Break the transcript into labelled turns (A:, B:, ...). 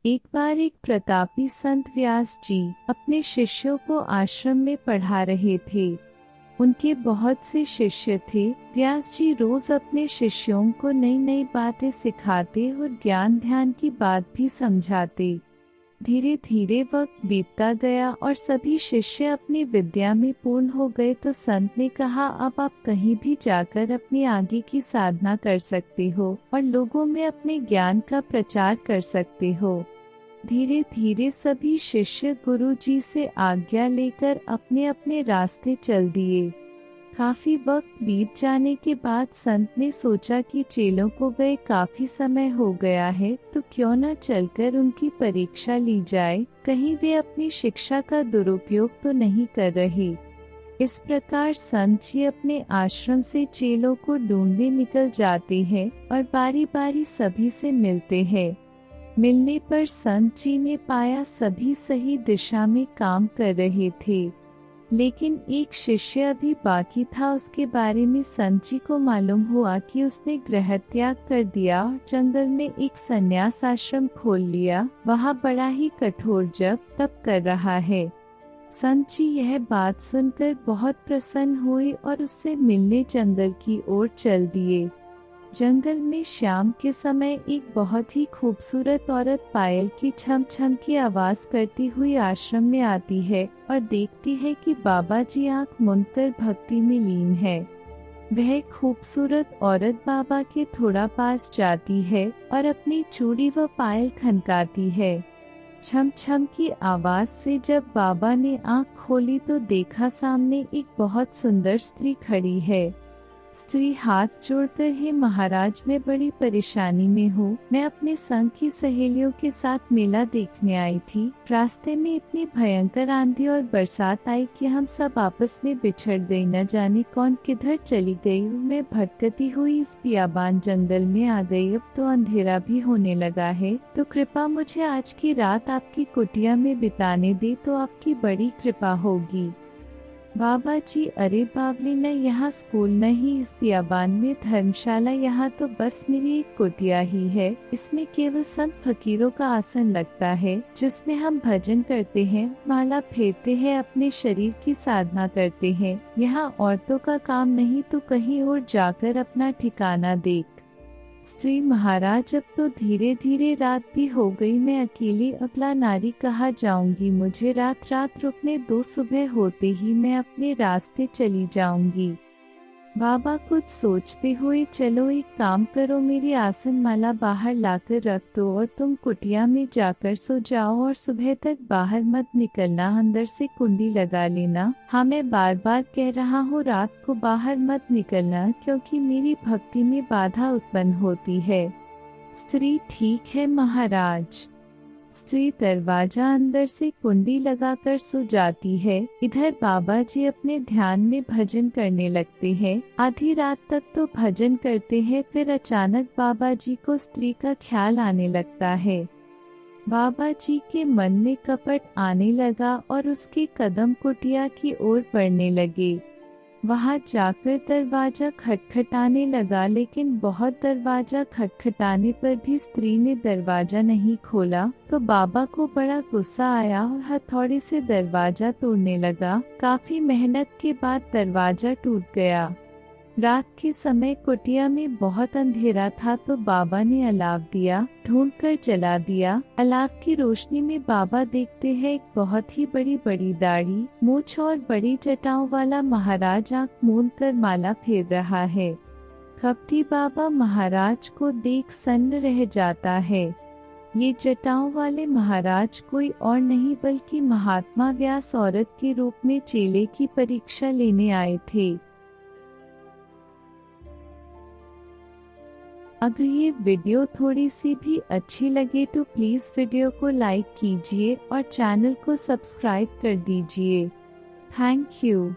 A: एक बार एक प्रतापी संत व्यास जी अपने शिष्यों को आश्रम में पढ़ा रहे थे। उनके बहुत से शिष्य थे। व्यास जी रोज अपने शिष्यों को नई नई बातें सिखाते और ज्ञान ध्यान की बात भी समझाते। धीरे धीरे वक्त बीतता गया और सभी शिष्य अपनी विद्या में पूर्ण हो गए तो संत ने कहा, अब आप कहीं भी जाकर अपनी आगे की साधना कर सकते हो और लोगों में अपने ज्ञान का प्रचार कर सकते हो। धीरे धीरे सभी शिष्य गुरु जी से आज्ञा लेकर अपने अपने रास्ते चल दिए। काफी वक्त बीत जाने के बाद संत ने सोचा कि चेलों को गए काफी समय हो गया है, तो क्यों न चलकर उनकी परीक्षा ली जाए, कहीं वे अपनी शिक्षा का दुरुपयोग तो नहीं कर रहे। इस प्रकार संत जी अपने आश्रम से चेलों को ढूंढने निकल जाते हैं और बारी बारी सभी से मिलते हैं। मिलने पर संत जी ने पाया सभी सही दिशा में काम कर रहे थे, लेकिन एक शिष्य अभी बाकी था। उसके बारे में संत जी को मालूम हुआ कि उसने गृह त्याग कर दिया और जंगल में एक संन्यास आश्रम खोल लिया। वहाँ बड़ा ही कठोर जप तप कर रहा है। संत जी यह बात सुनकर बहुत प्रसन्न हुए और उससे मिलने जंगल की ओर चल दिए। जंगल में शाम के समय एक बहुत ही खूबसूरत औरत पायल की छम छम की आवाज करती हुई आश्रम में आती है और देखती है कि बाबा जी आंख मूंदकर भक्ति में लीन है। वह खूबसूरत औरत बाबा के थोड़ा पास जाती है और अपनी चूड़ी व पायल खनकाती है। छम छम की आवाज से जब बाबा ने आंख खोली तो देखा सामने एक बहुत सुंदर स्त्री खड़ी है। स्त्री हाथ जोड़कर, हे महाराज, मैं बड़ी परेशानी में हूँ। मैं अपने संग की सहेलियों के साथ मेला देखने आई थी। रास्ते में इतनी भयंकर आंधी और बरसात आई कि हम सब आपस में बिछड़ गई। न जाने कौन किधर चली गई। मैं भटकती हुई इस बियाबान जंगल में आ गई। अब तो अंधेरा भी होने लगा है, तो कृपा मुझे आज की रात आपकी कुटिया में बिताने दे तो आपकी बड़ी कृपा होगी। बाबा जी, अरे बावली, न यहाँ स्कूल न ही इस बियाबान में धर्मशाला, यहाँ तो बस मेरी एक कुटिया ही है। इसमें केवल संत फकीरों का आसन लगता है, जिसमें हम भजन करते हैं, माला फेरते हैं, अपने शरीर की साधना करते हैं। यहाँ औरतों का काम नहीं, तो कहीं और जाकर अपना ठिकाना देख। स्त्री, महाराज, अब तो धीरे धीरे रात भी हो गई। मैं अकेली अबला नारी कहाँ जाऊंगी। मुझे रात रात रुकने दो, सुबह होते ही मैं अपने रास्ते चली जाऊंगी। बाबा कुछ सोचते हुए, चलो एक काम करो, मेरी आसन माला बाहर लाकर रख दो और तुम कुटिया में जाकर सो जाओ और सुबह तक बाहर मत निकलना। अंदर से कुंडी लगा लेना। हाँ, मैं बार बार कह रहा हूँ, रात को बाहर मत निकलना, क्योंकि मेरी भक्ति में बाधा उत्पन्न होती है। स्त्री, ठीक है महाराज। स्त्री दरवाजा अंदर से कुंडी लगाकर सो जाती है। इधर बाबा जी अपने ध्यान में भजन करने लगते हैं। आधी रात तक तो भजन करते हैं। फिर अचानक बाबा जी को स्त्री का ख्याल आने लगता है। बाबा जी के मन में कपट आने लगा और उसके कदम कुटिया की ओर बढ़ने लगे। वहां जाकर दरवाजा खटखटाने लगा, लेकिन बहुत दरवाजा खटखटाने पर भी स्त्री ने दरवाजा नहीं खोला। तो बाबा को बड़ा गुस्सा आया और हथौड़े से दरवाजा तोड़ने लगा। काफी मेहनत के बाद दरवाजा टूट गया। रात के समय कुटिया में बहुत अंधेरा था, तो बाबा ने अलाव दिया, ढूंढकर जला दिया। अलाव की रोशनी में बाबा देखते हैं एक बहुत ही बड़ी बड़ी दाढ़ी, मूछ और बड़ी जटाओं वाला महाराज आंख मूंद कर माला फेर रहा है। कपटी बाबा महाराज को देख सन्न रह जाता है। ये जटाओं वाले महाराज कोई और नहीं बल्कि महात्मा व्यास औरत के रूप में चेले की परीक्षा लेने आए थे। अगर ये वीडियो थोड़ी सी भी अच्छी लगे तो प्लीज वीडियो को लाइक कीजिए और चैनल को सब्सक्राइब कर दीजिए। Thank you.